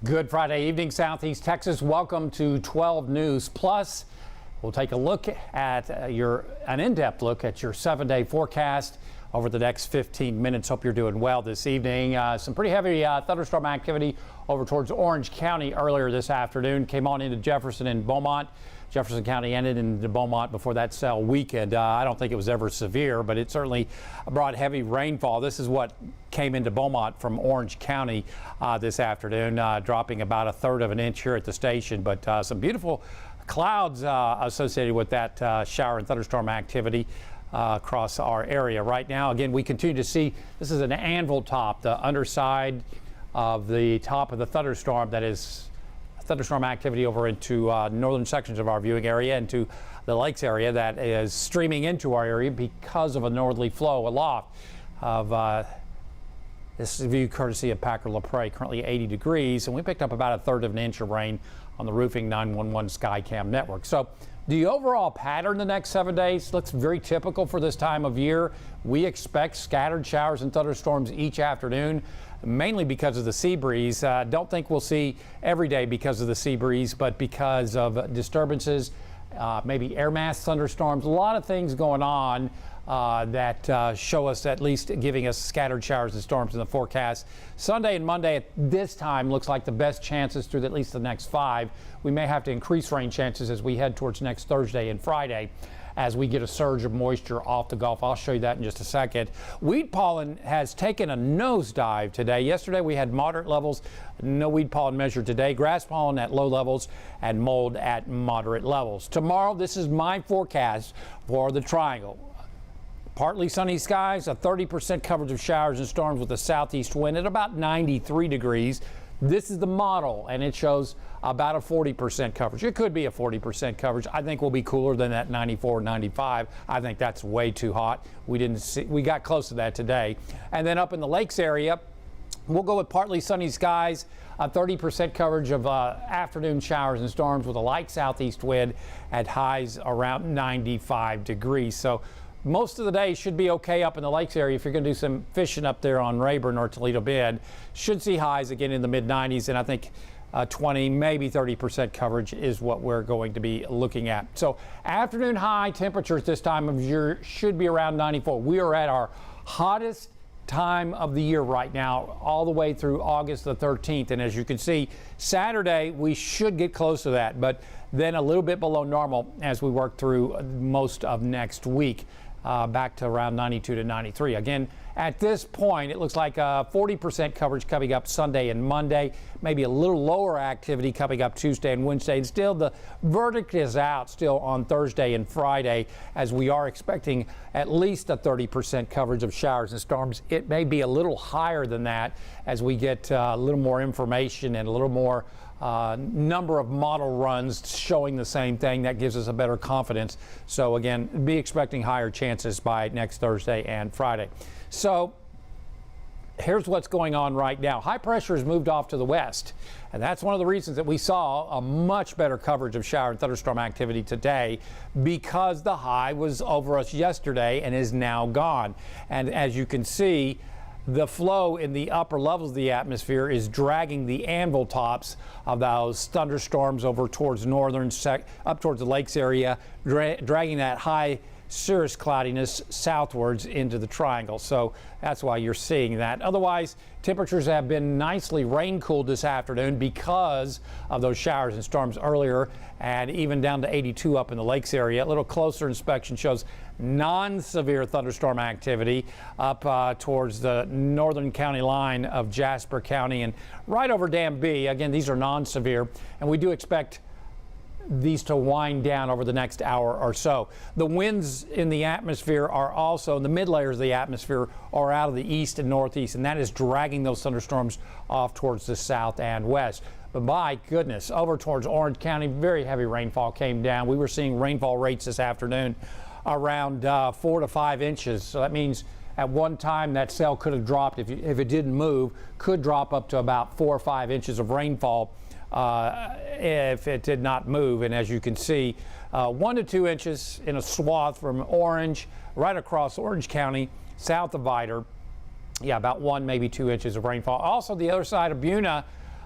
Good Friday evening, Southeast Texas. Welcome to 12 News. Plus, we'll take a look at an in-depth look at your 7-day forecast over the next 15 minutes. Hope you're doing well this evening. Some pretty heavy thunderstorm activity over towards Orange County earlier this afternoon. Came on into Jefferson and Beaumont. Jefferson County ended into Beaumont before that cell weekend. I don't think it was ever severe, but it certainly brought heavy rainfall. This is what came into Beaumont from Orange County this afternoon, dropping about 1/3 of an inch here at the station. But some beautiful clouds associated with that shower and thunderstorm activity across our area right now. Again, we continue to see this is an anvil top, the underside of the top of the thunderstorm that is thunderstorm activity over into northern sections of our viewing area, into the lakes area that is streaming into our area because of a northerly flow aloft of this view courtesy of Packer LaPrade, currently 80 degrees, and we picked up about 1/3 of an inch of rain on the roofing 911 Skycam network. So the overall pattern the next 7 days looks very typical for this time of year. We expect scattered showers and thunderstorms each afternoon, mainly because of the sea breeze. Don't think we'll see every day because of the sea breeze, but because of disturbances, maybe air mass thunderstorms, a lot of things going on that show us, at least giving us scattered showers and storms in the forecast. Sunday and Monday at this time looks like the best chances through at least the next 5. We may have to increase rain chances as we head towards next Thursday and Friday as we get a surge of moisture off the Gulf. I'll show you that in just a second. Weed pollen has taken a nosedive today. Yesterday we had moderate levels, no weed pollen measured today. Grass pollen at low levels and mold at moderate levels. Tomorrow, this is my forecast for the Triangle. Partly sunny skies, a 30% coverage of showers and storms with a southeast wind at about 93 degrees. This is the model, and it shows about a 40% coverage. It could be a 40% coverage. I think we'll be cooler than that 94, 95. I think that's way too hot. We got close to that today. And then up in the lakes area, we'll go with partly sunny skies, a 30% coverage of afternoon showers and storms with a light southeast wind at highs around 95 degrees. So most of the day should be okay up in the lakes area. If you're going to do some fishing up there on Rayburn or Toledo Bend, should see highs again in the mid-90s, and I think 20, maybe 30% coverage is what we're going to be looking at. So afternoon high temperatures this time of year should be around 94. We are at our hottest time of the year right now, all the way through August the 13th. And as you can see, Saturday we should get close to that, but then a little bit below normal as we work through most of next week. Back to around 92 to 93. Again, at this point, it looks like 40% coverage coming up Sunday and Monday, maybe a little lower activity coming up Tuesday and Wednesday. And still, the verdict is out still on Thursday and Friday, as we are expecting at least a 30% coverage of showers and storms. It may be a little higher than that as we get a little more information and a little more number of model runs showing the same thing. That gives us a better confidence. So again, be expecting higher chances by next Thursday and Friday. So here's what's going on right now. High pressure has moved off to the west, and that's one of the reasons that we saw a much better coverage of shower and thunderstorm activity today, because the high was over us yesterday and is now gone. And as you can see, the flow in the upper levels of the atmosphere is dragging the anvil tops of those thunderstorms over towards up towards the lakes area, dragging that high cirrus cloudiness southwards into the Triangle. So that's why you're seeing that. Otherwise, temperatures have been nicely rain cooled this afternoon because of those showers and storms earlier, and even down to 82 up in the lakes area. A little closer inspection shows non-severe thunderstorm activity up towards the northern county line of Jasper County and right over Dam B. Again, these are non-severe, and we do expect these to wind down over the next hour or so. The winds in the atmosphere are also, in the mid layers of the atmosphere, are out of the east and northeast, and that is dragging those thunderstorms off towards the south and west. But my goodness, over towards Orange County, very heavy rainfall came down. We were seeing rainfall rates this afternoon around 4 to 5 inches. So that means at one time that cell could have dropped, if it didn't move, could drop up to about 4 or 5 inches of rainfall if it did not move. And as you can see, 1 to 2 inches in a swath from Orange, right across Orange County, south of Vidor. Yeah, about 1, maybe 2 inches of rainfall. Also, the other side of Buna,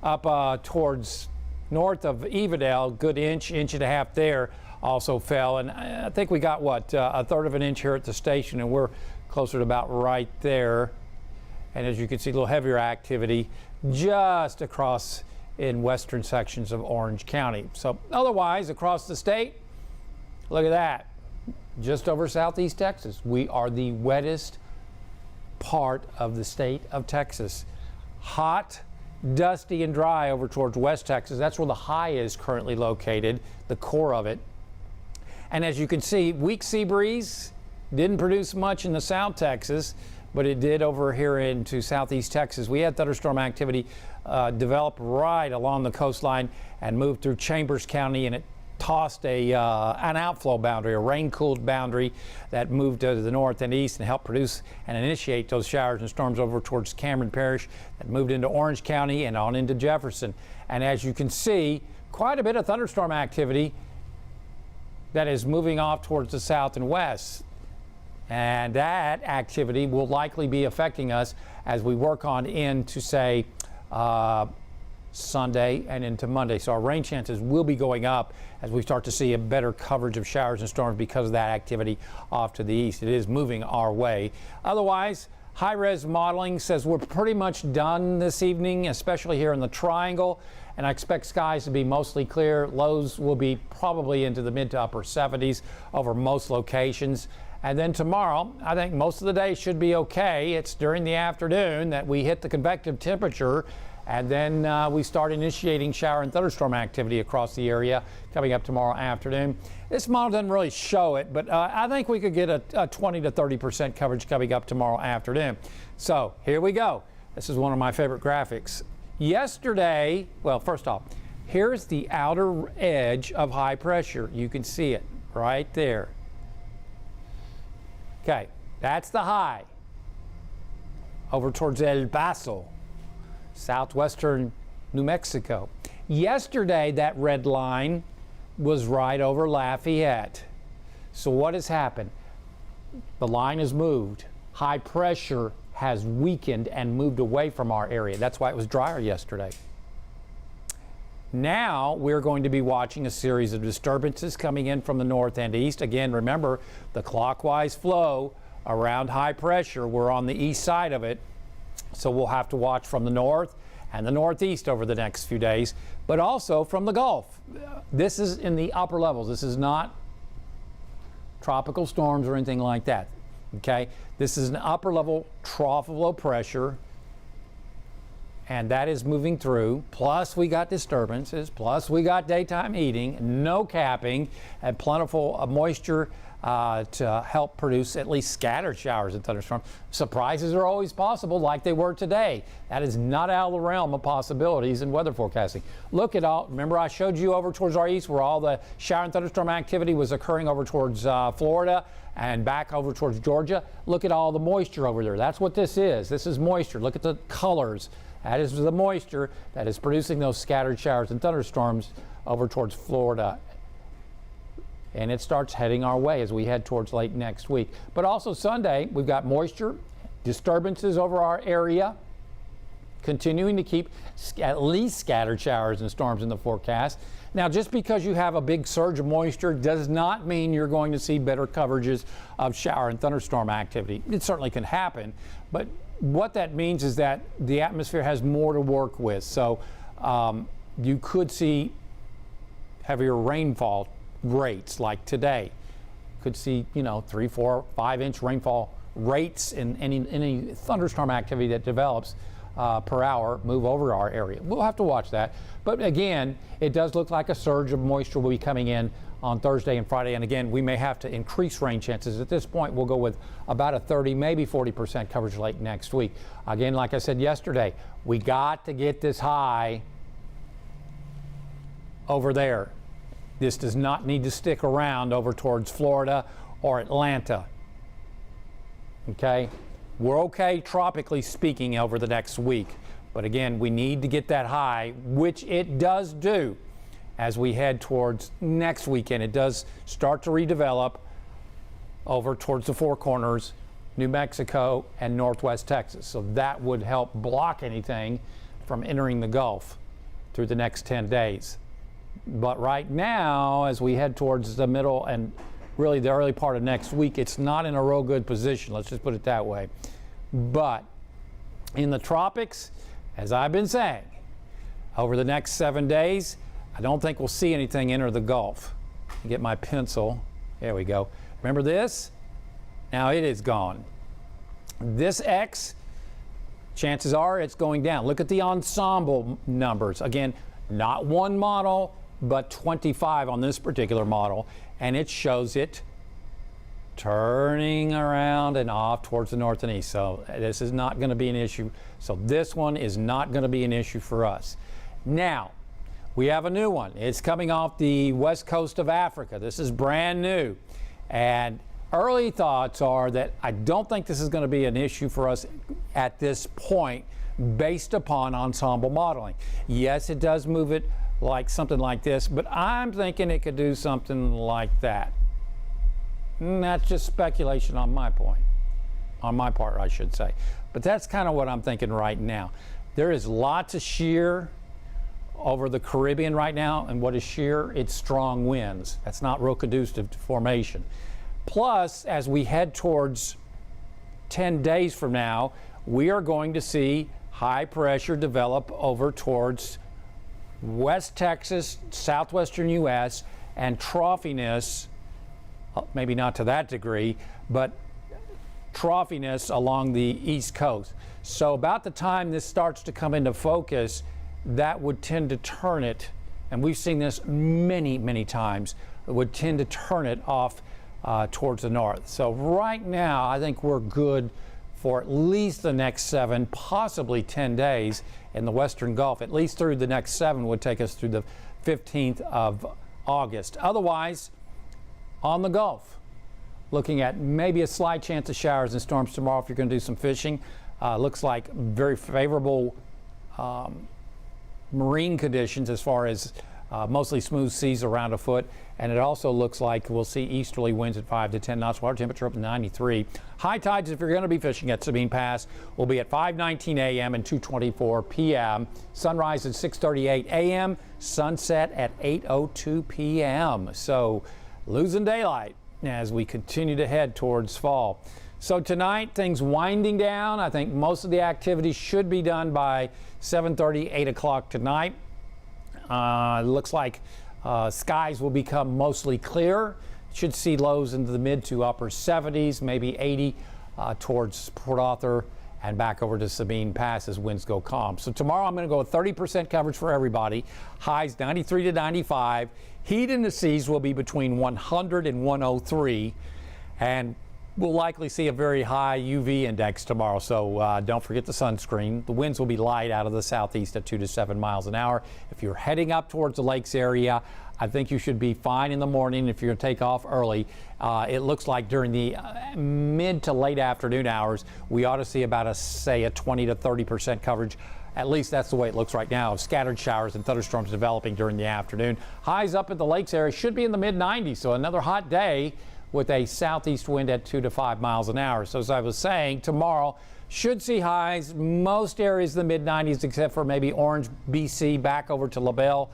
up towards north of Evadale, good inch and a half there also fell. And I think we got, what, a third of an inch here at the station, and we're closer to about right there. And as you can see, a little heavier activity just across in western sections of Orange County. So otherwise, across the state, look at that. Just over southeast Texas, we are the wettest part of the state of Texas. Hot, dusty, and dry over towards West Texas. That's where the high is currently located, the core of it. And as you can see, weak sea breeze didn't produce much in the South Texas, but it did over here into southeast Texas. We had thunderstorm activity develop right along the coastline and move through Chambers County, and it tossed an outflow boundary, a rain-cooled boundary that moved to the north and east and helped produce and initiate those showers and storms over towards Cameron Parish that moved into Orange County and on into Jefferson. And as you can see, quite a bit of thunderstorm activity that is moving off towards the south and west. And that activity will likely be affecting us as we work on into, say, Sunday and into Monday. So our rain chances will be going up as we start to see a better coverage of showers and storms because of that activity off to the east. It is moving our way. Otherwise, high-res modeling says we're pretty much done this evening, especially here in the Triangle. And I expect skies to be mostly clear. Lows will be probably into the mid to upper 70s over most locations. And then tomorrow, I think most of the day should be okay. It's during the afternoon that we hit the convective temperature, and then we start initiating shower and thunderstorm activity across the area coming up tomorrow afternoon. This model doesn't really show it, but I think we could get a 20 to 30% coverage coming up tomorrow afternoon. So here we go. This is one of my favorite graphics. Yesterday, well, first off, here's the outer edge of high pressure. You can see it right there. Okay, that's the high over towards El Paso, southwestern New Mexico. Yesterday, that red line was right over Lafayette. So what has happened? The line has moved. High pressure has weakened and moved away from our area. That's why it was drier yesterday. Now we're going to be watching a series of disturbances coming in from the north and east. Again, remember the clockwise flow around high pressure. We're on the east side of it, so we'll have to watch from the north and the northeast over the next few days, but also from the Gulf. This is in the upper levels. This is not tropical storms or anything like that. Okay, this is an upper level trough of low pressure, and that is moving through. Plus we got disturbances, plus we got daytime heating, no capping, and plentiful moisture to help produce at least scattered showers and thunderstorms. Surprises are always possible, like they were today. That is not out of the realm of possibilities in weather forecasting. Look at all, remember I showed you over towards our east where all the shower and thunderstorm activity was occurring over towards Florida and back over towards Georgia. Look at all the moisture over there. That's what this is. This is moisture. Look at the colors. That is the moisture that is producing those scattered showers and thunderstorms over towards Florida. And it starts heading our way as we head towards late next week. But also Sunday, we've got moisture, disturbances over our area, continuing to keep at least scattered showers and storms in the forecast. Now, just because you have a big surge of moisture does not mean you're going to see better coverages of shower and thunderstorm activity. It certainly can happen, but what that means is that the atmosphere has more to work with. So you could see heavier rainfall rates like today. Could see, 3, 4, 5 inch rainfall rates in any thunderstorm activity that develops per hour move over our area. We'll have to watch that. But again, it does look like a surge of moisture will be coming in on Thursday and Friday. And again, we may have to increase rain chances. At this point, we'll go with about a 30, maybe 40% coverage late next week. Again, like I said yesterday, we got to get this high over there. This does not need to stick around over towards Florida or Atlanta. Okay? We're okay tropically speaking over the next week. But again, we need to get that high, which it does do as we head towards next weekend. It does start to redevelop over towards the Four Corners, New Mexico, and Northwest Texas. So that would help block anything from entering the Gulf. through the next 10 days. But right now, as we head towards the middle and really the early part of next week, it's not in a real good position. Let's just put it that way. But in the tropics, as I've been saying, over the next 7 days, I don't think we'll see anything enter the Gulf. Get my pencil. There we go. Remember this? Now it is gone. This X, chances are it's going down. Look at the ensemble numbers. Again, not one model, but 25 on this particular model. And it shows it turning around and off towards the north and east. So this is not going to be an issue. So this one is not going to be an issue for us. Now, we have a new one. It's coming off the west coast of Africa. This is brand new. And early thoughts are that I don't think this is going to be an issue for us at this point based upon ensemble modeling. Yes, it does move it like something like this, but I'm thinking it could do something like that. And that's just speculation on my part, I should say. But that's kind of what I'm thinking right now. There is lots of shear over the Caribbean right now, and what is shear? It's strong winds. That's not real conducive to formation. Plus, as we head towards 10 days from now, we are going to see high pressure develop over towards West Texas, southwestern U.S., and troughiness, maybe not to that degree, but troughiness along the East Coast. So about the time this starts to come into focus, that would tend to turn it, and we've seen this many, many times, it would tend to turn it off towards the north. So right now, I think we're good for at least the next 7, possibly 10 days in the Western Gulf. At least through the next 7 would take us through the 15th of August. Otherwise, on the Gulf, looking at maybe a slight chance of showers and storms tomorrow if you're going to do some fishing. Looks like very favorable marine conditions as far as mostly smooth seas around a foot, and it also looks like we'll see easterly winds at 5 to 10 knots. Water temperature up to 93. High tides, if you're going to be fishing at Sabine Pass, will be at 5:19 a.m. and 2:24 p.m. Sunrise at 6:38 a.m. Sunset at 8:02 p.m. So losing daylight as we continue to head towards fall. So tonight, things winding down. I think most of the activity should be done by 7:30, 8 o'clock tonight. Looks like skies will become mostly clear. Should see lows into the mid to upper 70s, maybe 80 towards Port Arthur and back over to Sabine Pass as winds go calm. So tomorrow I'm going to go with 30% coverage for everybody. Highs 93 to 95. Heat in the seas will be between 100 and 103. And we'll likely see a very high UV index tomorrow, so don't forget the sunscreen. The winds will be light out of the southeast at 2 to 7 miles an hour. If you're heading up towards the lakes area, I think you should be fine in the morning if you're going to take off early. It looks like during the mid to late afternoon hours, we ought to see about say a 20 to 30% coverage. At least that's the way it looks right now, of scattered showers and thunderstorms developing during the afternoon. Highs up at the lakes area should be in the mid 90s, so another hot day with a southeast wind at 2 to 5 miles an hour. So as I was saying, tomorrow should see highs most areas in the mid 90s except for maybe Orange, BC, back over to LaBelle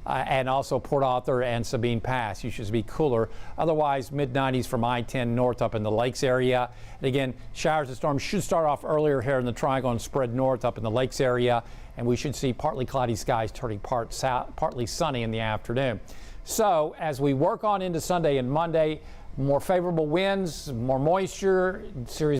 and also Port Arthur and Sabine Pass. You should be cooler. Otherwise, mid 90s from I-10 north up in the lakes area. And again, showers and storms should start off earlier here in the triangle and spread north up in the lakes area. And we should see partly cloudy skies turning partly sunny in the afternoon. So as we work on into Sunday and Monday, more favorable winds, more moisture, series